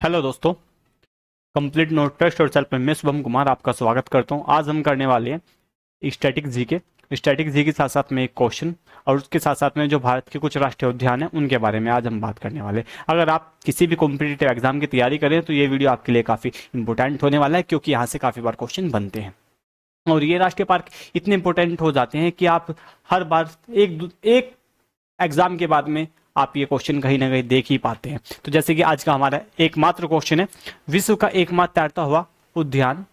Hello दोस्तों, complete note test और self में मैं शुभम कुमार आपका स्वागत करता हूं। आज हम करने वाले हैं स्टैटिक जी के साथ साथ में एक क्वेश्चन और उसके साथ साथ में जो भारत के कुछ राष्ट्रीय उद्यान हैं उनके बारे में आज हम बात करने वाले हैं। अगर आप किसी भी कॉम्पिटिटिव एग्जाम की तैयारी करें तो ये वीडियो आपके लिए काफ़ी इंपॉर्टेंट होने वाला है, क्योंकि यहाँ से काफ़ी बार क्वेश्चन बनते हैं और ये राष्ट्रीय पार्क इतने इंपॉर्टेंट हो जाते हैं कि आप हर बार एक एग्जाम के बाद में आप ये क्वेश्चन कहीं ना कहीं देख ही पाते हैं। तो जैसे कि आज का हमारा एकमात्र क्वेश्चन है, विश्व का एकमात्र तैरता हुआ उद्यान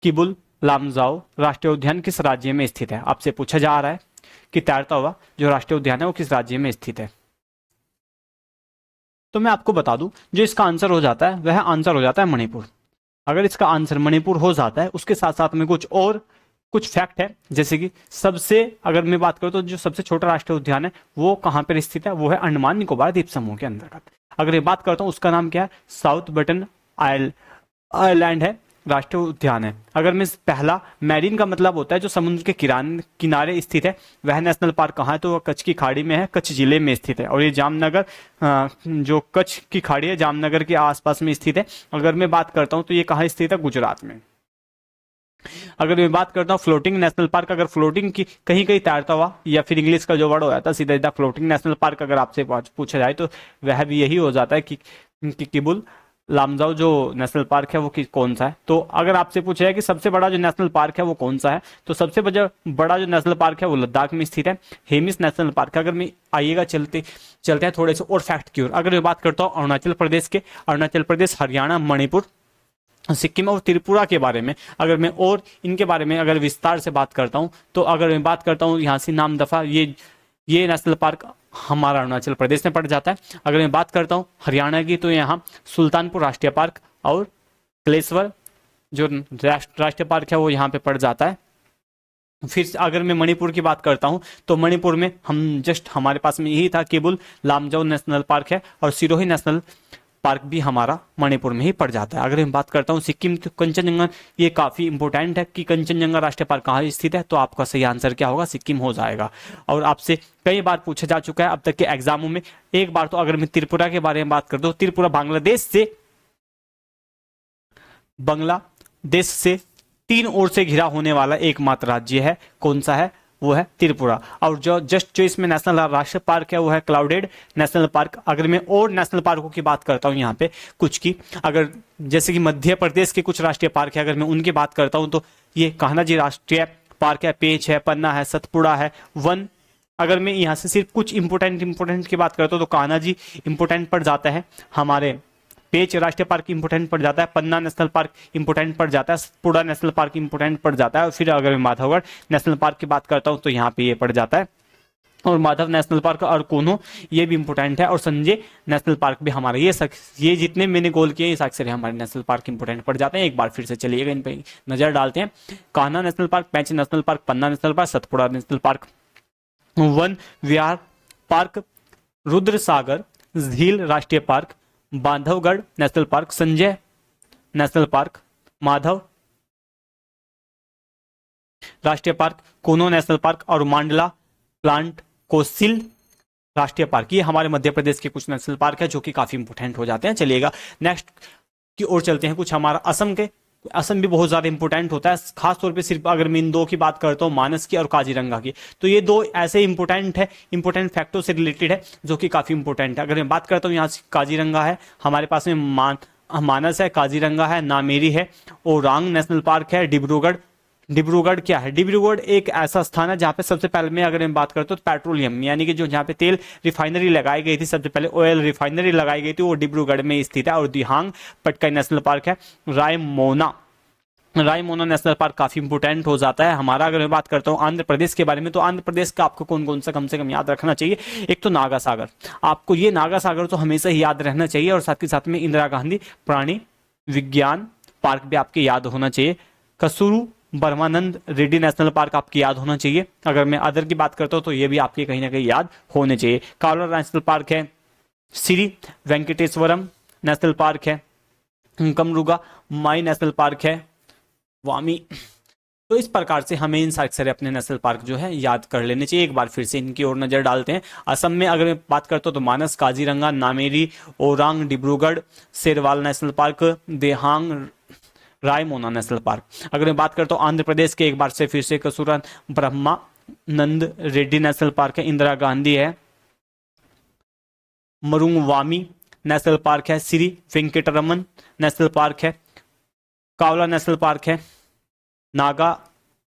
किबुल लामजाओ राष्ट्रीय उद्यान किस राज्य में स्थित है। आपसे पूछा जा रहा है कि तैरता हुआ जो राष्ट्रीय उद्यान है वो किस राज्य में स्थित है। तो मैं आपको बता दूं, जो इसका आंसर हो जाता है वह आंसर हो जाता है मणिपुर। अगर इसका आंसर मणिपुर हो जाता है, उसके साथ साथ में कुछ फैक्ट है, जैसे कि सबसे अगर मैं बात करूं तो जो सबसे छोटा राष्ट्रीय उद्यान है वो कहां पर स्थित है, वो है अंडमान निकोबार द्वीप समूह के अंतर्गत। अगर मैं बात करता हूं उसका नाम क्या है, साउथ बटन आइलैंड है, राष्ट्रीय उद्यान है। अगर मैं पहला मैरीन का मतलब होता है जो समुद्र के किनारे स्थित है, वह नेशनल पार्क कहाँ है, तो वह कच्छ की खाड़ी में है, कच्छ जिले में स्थित है। और ये जामनगर जो कच्छ की खाड़ी है जामनगर के आसपास में स्थित है। अगर मैं बात करता हूँ तो ये कहाँ स्थित है, गुजरात में। अगर मैं बात करता हूँ फ्लोटिंग नेशनल पार्क, अगर फ्लोटिंग की कहीं कहीं तैरता हुआ या फिर इंग्लिश का जो वर्ड हो जाता है सीधा सीधा फ्लोटिंग नेशनल पार्क, अगर आपसे पूछा जाए तो वह भी यही हो जाता है कि किबुल लामजाओ जो नेशनल पार्क है वो कौन सा है। तो अगर आपसे पूछा है कि सबसे बड़ा जो नेशनल पार्क है वो कौन सा है, तो सबसे बड़ा जो नेशनल पार्क है वो लद्दाख में स्थित है, हेमिस नेशनल पार्क। अगर मैं आइएगा चलते हैं थोड़े से और फैक्ट की ओर, अगर मैं बात करता हूँ अरुणाचल प्रदेश के, अरुणाचल प्रदेश, हरियाणा, मणिपुर, सिक्किम और त्रिपुरा के बारे में अगर मैं और इनके बारे में अगर विस्तार से बात करता हूं, तो अगर मैं बात करता हूं यहाँ से नामदफा, ये नेशनल पार्क हमारा अरुणाचल प्रदेश में पड़ जाता है। अगर मैं बात करता हूं हरियाणा की, तो यहाँ सुल्तानपुर राष्ट्रीय पार्क और कलेश्वर जो राष्ट्रीय पार्क है वो यहाँ पे पड़ जाता है। फिर अगर मैं मणिपुर की बात करता हूं तो मणिपुर में हमारे पास में यही था, केवल लामजाओ नेशनल पार्क है और सिरोही नेशनल पार्क भी हमारा मणिपुर में ही पड़ जाता है। अगर मैं बात करता हूँ सिक्किम के कंचनजंगा, ये काफी इंपॉर्टेंट है कि कंचनजंगा राष्ट्रीय पार्क कहाँ स्थित है, तो आपका सही आंसर क्या होगा, सिक्किम हो जाएगा। और आपसे कई बार पूछा जा चुका है अब तक के एग्जामों में। एक बार तो अगर मैं त्रिपुरा के बारे में बात करता हूँ, त्रिपुरा बांग्लादेश से 3 ओर से घिरा होने वाला एकमात्र राज्य है। कौन सा है, वो है त्रिपुरा। और जो इसमें नेशनल राष्ट्रीय पार्क है वो है क्लाउडेड नेशनल पार्क। अगर मैं और नेशनल पार्कों की बात करता हूँ यहाँ पे कुछ की, अगर जैसे कि मध्य प्रदेश के कुछ राष्ट्रीय पार्क है, अगर मैं उनकी बात करता हूँ तो ये कान्हा जी राष्ट्रीय पार्क है, पेंच है, पन्ना है, सतपुड़ा है, वन। अगर मैं यहाँ से सिर्फ कुछ इंपोर्टेंट की बात करता हूँ तो कान्हा जी इंपोर्टेंट पड़ जाता है, हमारे पेंच राष्ट्रीय पार्क इंपोर्टेंट पड़ जाता है, पन्ना नेशनल पार्क इंपोर्टेंट पड़ जाता है, सतपुड़ा नेशनल पार्क इंपोर्टेंट पड़ जाता है। और फिर अगर मैं माधवगढ़ नेशनल पार्क की बात करता हूँ तो यहाँ पे ये पड़ जाता है, और माधव नेशनल पार्क और कोनो ये भी इंपोर्टेंट है, और संजय नेशनल पार्क भी हमारा। ये जितने मैंने गोल किए इस अक्सर हमारे नेशनल पार्क इंपोर्टेंट पड़ जाते हैं। एक बार फिर से चलिएगा इन पे नजर डालते हैं। Kanha national park, Pench national park, Panna national park, Satpura national park, Van Vihar park, Rudra Sagar झील राष्ट्रीय park, Bandhavgarh national park, Sanjay national park, Madhav राष्ट्रीय पार्क, कोनो नेशनल पार्क और मांडला प्लांट कोसिल राष्ट्रीय पार्क। ये हमारे मध्य प्रदेश के कुछ नेशनल पार्क है जो कि काफी इंपोर्टेंट हो जाते हैं। चलिएगा नेक्स्ट की ओर चलते हैं। कुछ हमारा असम भी बहुत ज्यादा इंपोर्टेंट होता है, खासतौर पे सिर्फ अगर मैं इन दो की बात करता हूँ, मानस की और काजीरंगा की, तो ये दो ऐसे इंपोर्टेंट फैक्टों से रिलेटेड है जो कि काफी इंपोर्टेंट है। अगर मैं बात करता हूँ यहाँ काजीरंगा है, हमारे पास में मानस है, काजीरंगा है, नामेरी है, ओरांग नेशनल पार्क है, डिब्रूगढ़ क्या है, डिब्रूगढ़ एक ऐसा स्थान है जहाँ पे सबसे पहले मैं अगर मैं बात करता हूँ तो पेट्रोलियम यानी कि जो जहाँ पे तेल रिफाइनरी लगाई गई थी, सबसे पहले ऑयल रिफाइनरी लगाई गई थी, वो डिब्रूगढ़ में स्थित है। और दिहांग पटकाई नेशनल पार्क है, रायमोना नेशनल पार्क काफी इंपोर्टेंट हो जाता है हमारा। अगर मैं बात करता हूँ आंध्र प्रदेश के बारे में, तो आंध्र प्रदेश का आपको कौन कौन सा कम से कम याद रखना चाहिए। एक तो नागा सागर, आपको ये नागा सागर तो हमेशा ही याद रहना चाहिए, और साथ ही साथ में इंदिरा गांधी प्राणी विज्ञान पार्क भी आपके याद होना चाहिए। कसुरु ब्रह्मानंद रेड्डी नेशनल पार्क आपकी याद होना चाहिए। अगर मैं अदर की बात करता हूँ तो ये भी आपके कहीं ना कहीं याद होने चाहिए। कावला नेशनल पार्क है, श्री वेंकटेश्वरम नेशनल पार्क है, कमरुगा माई नेशनल पार्क है, वामी तो इस प्रकार से हमें इन सारे अपने नेशनल पार्क जो है याद कर लेने चाहिए। एक बार फिर से इनकी ओर नजर डालते हैं। असम में अगर मैं बात करता हूँ तो मानस, काजीरंगा, नामेरी, ओरांग, डिब्रूगढ़, शेरवाल national park, Dehing, Raimona national park. अगर मैं बात करता हूँ आंध्र प्रदेश के, एक बार से फिर से कसूरा, ब्रह्मा नंद रेड्डी नेशनल पार्क है, इंदिरा गांधी है, मरुंगवामी नेशनल पार्क है, श्री वेंकटरमन नेशनल पार्क है, कावला नेशनल पार्क है, नागा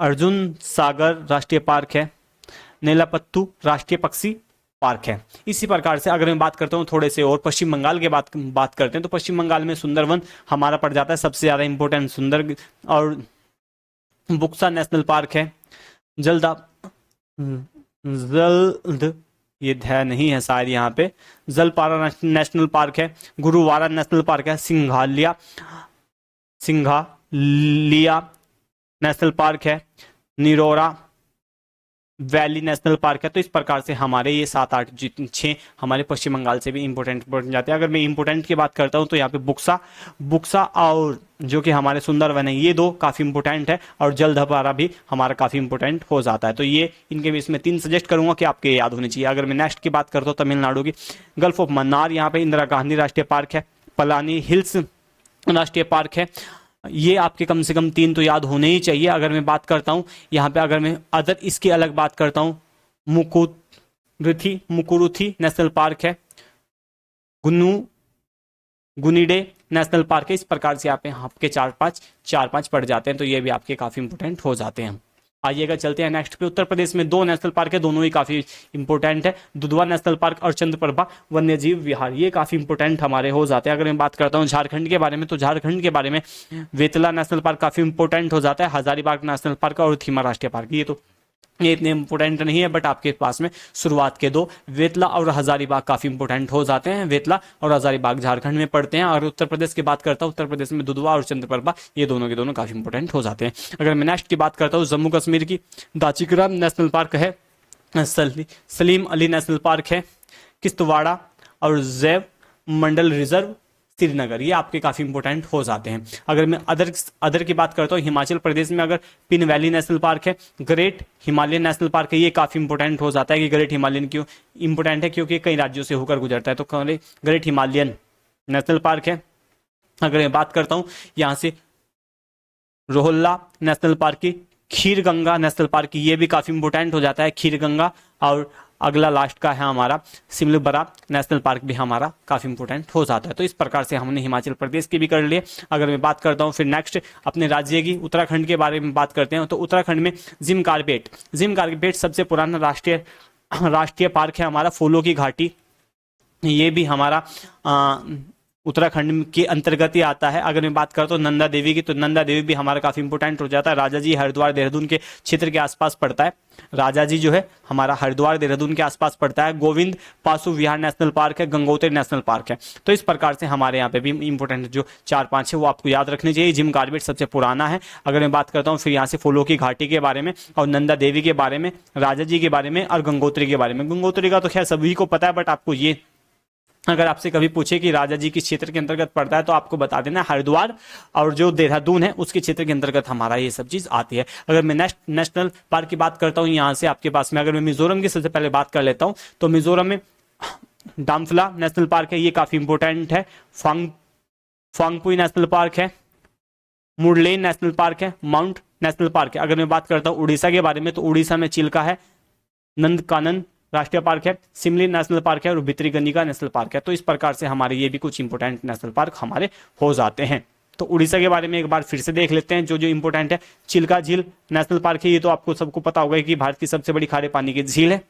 अर्जुन सागर राष्ट्रीय पार्क है, नेलापत्तू राष्ट्रीय पक्षी पार्क है। इसी प्रकार से अगर मैं बात करता हूँ थोड़े से और पश्चिम बंगाल के बात करते हैं तो पश्चिम बंगाल में सुंदरवन हमारा पड़ जाता है सबसे ज्यादा इंपॉर्टेंट, सुंदर और बुक्सा नेशनल पार्क है, जल्दा जल्द ये है नहीं है शायद यहाँ पे, जलपारा नेशनल पार्क है, गुरुवारा नेशनल पार्क है, सिंघालिया नेशनल पार्क है, निरोरा वैली नेशनल पार्क है। तो इस प्रकार से हमारे ये 7 8 6 हमारे पश्चिम बंगाल से भी इंपोर्टेंट बन जाते हैं। अगर मैं इंपोर्टेंट की बात करता हूँ तो यहाँ पे बुक्सा और जो कि हमारे सुंदरवन है, ये 2 काफी इंपोर्टेंट है, और जलधपारा भी हमारा काफी इंपोर्टेंट हो जाता है। तो ये इनके बीच में 3 सजेस्ट करूंगा कि आपके याद होनी चाहिए। अगर मैं नेक्स्ट की बात करता हूँ तमिलनाडु की, गल्फ ऑफ मन्नार यहाँ पे इंदिरा गांधी राष्ट्रीय पार्क है, पलानी हिल्स राष्ट्रीय पार्क है। ये आपके कम से कम 3 तो याद होने ही चाहिए। अगर मैं बात करता हूँ यहाँ पे, अगर मैं अदर इसकी अलग बात करता हूँ, मुकुरुथी नेशनल पार्क है, गुनिडे नेशनल पार्क है। इस प्रकार से आप आपके 4-5 पड़ जाते हैं, तो ये भी आपके काफी इंपोर्टेंट हो जाते हैं। आइएगा चलते हैं नेक्स्ट पे। उत्तर प्रदेश में 2 नेशनल पार्क है, दोनों ही काफी इंपोर्टेंट है, दुधवा नेशनल पार्क और चंद्रप्रभा वन्यजीव विहार, ये काफी इंपोर्टेंट हमारे हो जाते हैं। अगर मैं बात करता हूँ झारखंड के बारे में तो झारखंड के बारे में वेतला नेशनल पार्क काफी इंपोर्टेंट हो जाता है, हजारीबाग नेशनल पार्क और थीमा राष्ट्रीय पार्क, ये इतने इंपोर्टेंट नहीं है, बट आपके पास में शुरुआत के 2 वेतला और हजारीबाग काफी इंपोर्टेंट हो जाते हैं। वेतला और हजारीबाग झारखंड में पड़ते हैं। और उत्तर प्रदेश की बात करता हूँ, उत्तर प्रदेश में दुधवा और चंद्रप्रभा, ये दोनों के दोनों काफी इंपोर्टेंट हो जाते हैं। अगर मैं नेक्स्ट की बात करता हूँ जम्मू कश्मीर की, दाचिकरा नेशनल पार्क है, सलीम अली नेशनल पार्क है, किश्तवाड़ा और जैव मंडल रिजर्व श्रीनगर, ये आपके काफी इंपोर्टेंट हो जाते हैं। अगर मैं अदर की बात करता हूँ, हिमाचल प्रदेश में अगर पिन वैली नेशनल पार्क है, ग्रेट हिमालयन नेशनल पार्क है, ये काफी इंपोर्टेंट हो जाता है। कि ग्रेट हिमालयन क्यों इंपोर्टेंट है, क्योंकि कई राज्यों से होकर गुजरता है, तो ग्रेट हिमालयन नेशनल पार्क है। अगर मैं बात करता हूँ यहाँ से रोहल्ला नेशनल पार्क की, खीर गंगा नेशनल पार्क की, ये भी काफी इंपोर्टेंट हो जाता है, खीर गंगा। और अगला लास्ट का है हमारा सिमलीबरा नेशनल पार्क भी हमारा काफी इंपोर्टेंट हो जाता है। तो इस प्रकार से हमने हिमाचल प्रदेश की भी कर लिए। अगर मैं बात करता हूँ फिर नेक्स्ट अपने राज्य की, उत्तराखंड के बारे में बात करते हैं। तो उत्तराखंड में जिम कार्बेट सबसे पुराना राष्ट्रीय पार्क है हमारा, फूलों की घाटी, ये भी हमारा उत्तराखंड के अंतर्गत ही आता है। अगर मैं बात करता हूँ नंदा देवी की, तो नंदा देवी भी हमारा काफी इंपोर्टेंट हो जाता है। राजा जी हरिद्वार देहरादून के क्षेत्र के आसपास पड़ता है, राजा जी जो है हमारा हरिद्वार देहरादून के आसपास पड़ता है। गोविंद पासु विहार नेशनल पार्क है, गंगोत्री नेशनल पार्क है। तो इस प्रकार से हमारे यहाँ पे भी इंपोर्टेंट जो 4-5 है वो आपको याद रखने चाहिए। जिम कार्बेट सबसे पुराना है। अगर मैं बात करता हूँ फिर यहाँ से फूलों की घाटी के बारे में, और नंदा देवी के बारे में, राजा जी के बारे में, और गंगोत्री के बारे में। गंगोत्री का तो खैर सभी को पता है, बट आपको ये अगर आपसे कभी पूछे कि राजा जी किस क्षेत्र के अंतर्गत पड़ता है, तो आपको बता देना हरिद्वार और जो देहरादून है उसके क्षेत्र के अंतर्गत हमारा ये सब चीज आती है। अगर मैं नेशनल पार्क की बात करता हूँ यहाँ से आपके पास में, अगर मैं मिजोरम की सबसे पहले बात कर लेता हूँ, तो मिजोरम में डामफला नेशनल पार्क है, ये काफी इंपोर्टेंट है। फांगपुई नेशनल पार्क है, मुरलेन नेशनल पार्क है, माउंट नेशनल पार्क है। अगर मैं बात करता हूँ उड़ीसा के बारे में, तो उड़ीसा में चिल्का है, नंदकानन राष्ट्रीय पार्क है, सिमली नेशनल पार्क है, और भितरीकनिका नेशनल पार्क है। तो इस प्रकार से हमारे ये भी कुछ इंपोर्टेंट नेशनल पार्क हमारे हो जाते हैं। तो उड़ीसा के बारे में एक बार फिर से देख लेते हैं जो जो इंपोर्टेंट है। चिल्का झील नेशनल पार्क है, ये तो आपको सबको पता होगा कि भारत की सबसे बड़ी खारे पानी की झील है।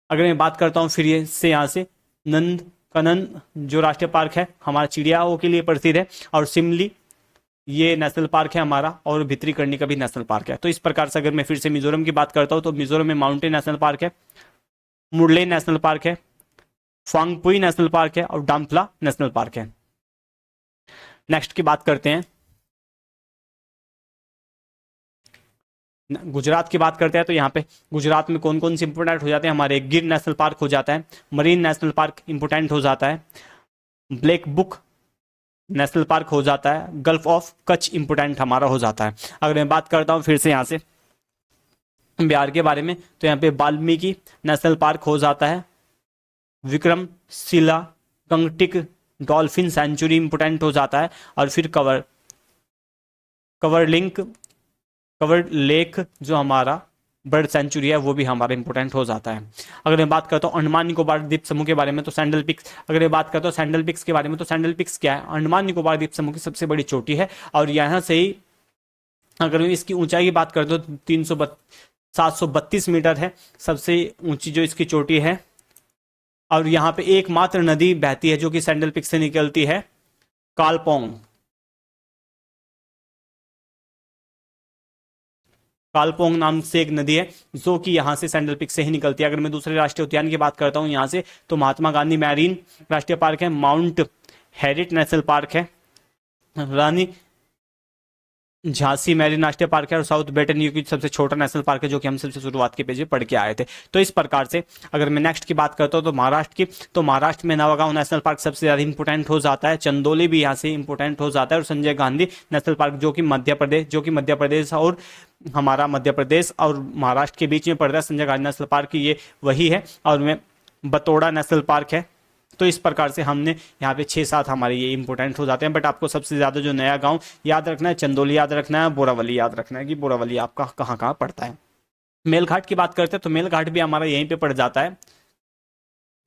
अगर मैं बात करता हूँ फिर ये से यहाँ से नंदकानन जो राष्ट्रीय पार्क है हमारा चिड़ियाओं के लिए प्रसिद्ध है, और सिमली ये नेशनल पार्क है हमारा, और भितरीकनिका भी नेशनल पार्क है। तो इस प्रकार से अगर मैं फिर से मिजोरम की बात करता हूँ, तो मिजोरम में माउंटेन नेशनल पार्क है, मुरलेन नेशनल पार्क है, फांगपुई नेशनल पार्क है, और डामफला नेशनल पार्क है। नेक्स्ट की बात करते हैं, गुजरात की बात करते हैं। तो यहाँ पे गुजरात में कौन कौन से इंपोर्टेंट हो जाते हैं हमारे, गिर नेशनल पार्क हो जाता है, मरीन नेशनल पार्क इंपोर्टेंट हो जाता है, ब्लैक बुक नेशनल पार्क हो जाता है, गल्फ ऑफ कच्छ इंपोर्टेंट हमारा हो जाता है। अगर मैं बात करता हूँ फिर से यहाँ से बिहार के बारे में, तो यहाँ पे वाल्मीकि नेशनल पार्क हो जाता है, विक्रमशिला गंगटिक डॉल्फिन सेंचुरी इंपोर्टेंट हो जाता है, और फिर कवर्ड लेक जो हमारा बर्ड सेंचुरी है वो भी हमारा इंपोर्टेंट हो जाता है। अगर मैं बात करता हूँ अंडमान निकोबार द्वीप समूह के बारे में, तो सैंडल पिक्स, अगर मैं बात करता हूँ सैंडल पिक्स के बारे में, तो सैंडल पिक्स क्या है, अंडमान निकोबार द्वीप समूह की सबसे बड़ी चोटी है, और यहाँ से ही अगर मैं इसकी ऊंचाई की बात करता हूँ 732 मीटर है सबसे ऊंची जो इसकी चोटी है। और यहाँ पे एकमात्र नदी बहती है जो कि सैंडल पिक से निकलती है, कालपोंग नाम से एक नदी है जो कि यहाँ से सैंडल पिक से ही निकलती है। अगर मैं दूसरे राष्ट्रीय उद्यान की बात करता हूँ यहाँ से, तो महात्मा गांधी मैरीन राष्ट्रीय पार्क है, माउंट हेरिट नेशनल पार्क है, रानी झांसी मैरीन राष्ट्रीय पार्क है, और साउथ बेटन यू की सबसे छोटा नेशनल पार्क है जो कि हम सबसे शुरुआत के पेज पे पढ़ के आए थे। तो इस प्रकार से अगर मैं नेक्स्ट की बात करता हूँ तो महाराष्ट्र की, तो महाराष्ट्र में नवागांव नेशनल पार्क सबसे ज्यादा इंपोर्टेंट हो जाता है, चंदोली भी यहाँ से इंपोर्टेंट हो जाता है, और संजय गांधी नेशनल पार्क जो कि मध्य प्रदेश और हमारा मध्य प्रदेश और महाराष्ट्र के बीच में पड़ता है, संजय गांधी नेशनल पार्क ये वही है। और में बतौड़ा नेशनल पार्क है। तो इस प्रकार से हमने यहाँ पे 6-7 हमारे ये इंपोर्टेंट हो जाते हैं। बट आपको सबसे ज़्यादा जो नया गांव याद रखना है, चंदौली याद रखना है, बोरावली याद रखना है कि बोरावली आपका कहाँ कहाँ पड़ता है। मेलघाट की बात करते हैं तो मेलघाट भी हमारा यहीं पे पड़ जाता है,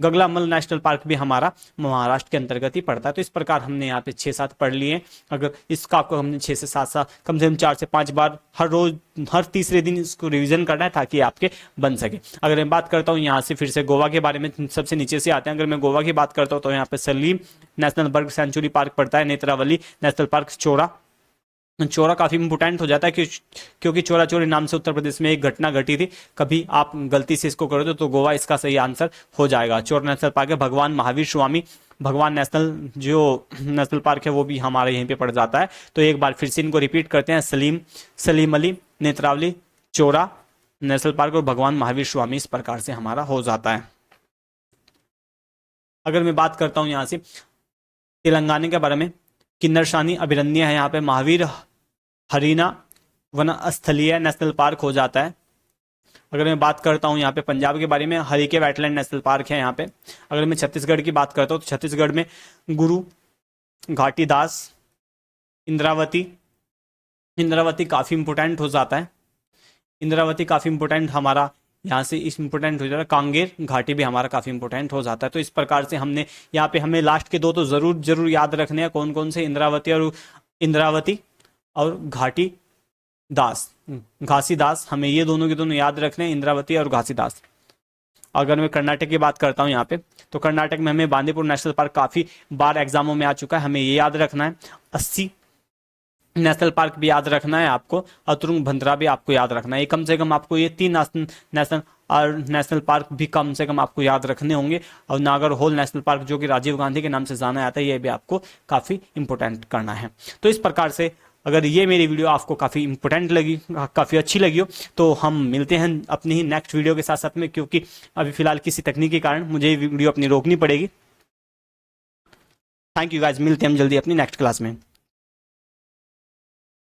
गगलामल नेशनल पार्क भी हमारा महाराष्ट्र के अंतर्गत ही पड़ता है। तो इस प्रकार हमने यहाँ पे 6-7 पढ़ लिए। अगर इसका आपको हमने 6 से 7 कम से कम 4 से 5 बार हर रोज हर तीसरे दिन इसको रिवीजन करना है ताकि आपके बन सके। अगर मैं बात करता हूँ यहाँ से फिर से गोवा के बारे में, सबसे नीचे से आते हैं। अगर मैं गोवा की बात करता हूँ तो यहाँ पे Salim national bird sanctuary park पड़ता है, नेत्रावली नेशनल पार्क, चोरा काफी इंपोर्टेंट हो जाता है क्योंकि चोरा चोरी नाम से उत्तर प्रदेश में एक घटना घटी थी। कभी आप गलती से इसको करो तो गोवा इसका सही आंसर हो जाएगा। चोरा नेशनल पार्क है, भगवान महावीर स्वामी भगवान नेशनल जो नेशनल पार्क है वो भी हमारे यहीं पे पड़ जाता है। तो एक बार फिर से इनको रिपीट करते हैं, सलीम अली, नेत्रावली, चोरा नेशनल पार्क और भगवान महावीर स्वामी इस प्रकार से हमारा हो जाता है। अगर मैं बात करता हूँ यहाँ से तेलंगाना के बारे में, किन्नरसानी अभयारण्य है यहाँ पे, महावीर हरीना वनस्थलीय नेशनल पार्क हो जाता है। अगर मैं बात करता हूँ यहाँ पे पंजाब के बारे में, हरिके वेटलैंड नेशनल पार्क है यहाँ पे। अगर मैं छत्तीसगढ़ की बात करता हूँ तो छत्तीसगढ़ में गुरु घाटीदास, इंद्रावती काफ़ी इंपोर्टेंट हो जाता है, इंद्रावती काफ़ी इंपोर्टेंट हमारा यहाँ से इस इंपोर्टेंट हो जाता है, कांगेर घाटी भी हमारा काफ़ी इंपोर्टेंट हो जाता है। तो इस प्रकार से हमने यहाँ पे हमें लास्ट के 2 तो जरूर याद रखने हैं, कौन कौन से, इंद्रावती और घासीदास, हमें ये दोनों के दोनों याद रखने हैं, इंद्रावती और घासीदास। अगर मैं कर्नाटक की बात करता हूँ यहाँ पे, तो कर्नाटक में हमें बांदीपुर नेशनल पार्क काफ़ी बार एग्जामों में आ चुका है, हमें ये याद रखना है। 80 नेशनल पार्क भी याद रखना है आपको, अतुंग भंद्रा भी आपको याद रखना है। कम से कम आपको ये 3 नेशनल पार्क भी कम से कम आपको याद रखने होंगे। और नागरहोल नेशनल पार्क जो कि राजीव गांधी के नाम से जाना जाता है, ये भी आपको काफ़ी इंपोर्टेंट करना है। तो इस प्रकार से अगर ये मेरी वीडियो आपको काफ़ी इंपोर्टेंट लगी, काफ़ी अच्छी लगी हो, तो हम मिलते हैं अपनी ही नेक्स्ट वीडियो के साथ साथ में, क्योंकि अभी फिलहाल किसी तकनीकी कारण मुझे ये वीडियो अपनी रोकनी पड़ेगी। थैंक यू गाइज, मिलते हैं हम जल्दी अपनी नेक्स्ट क्लास में।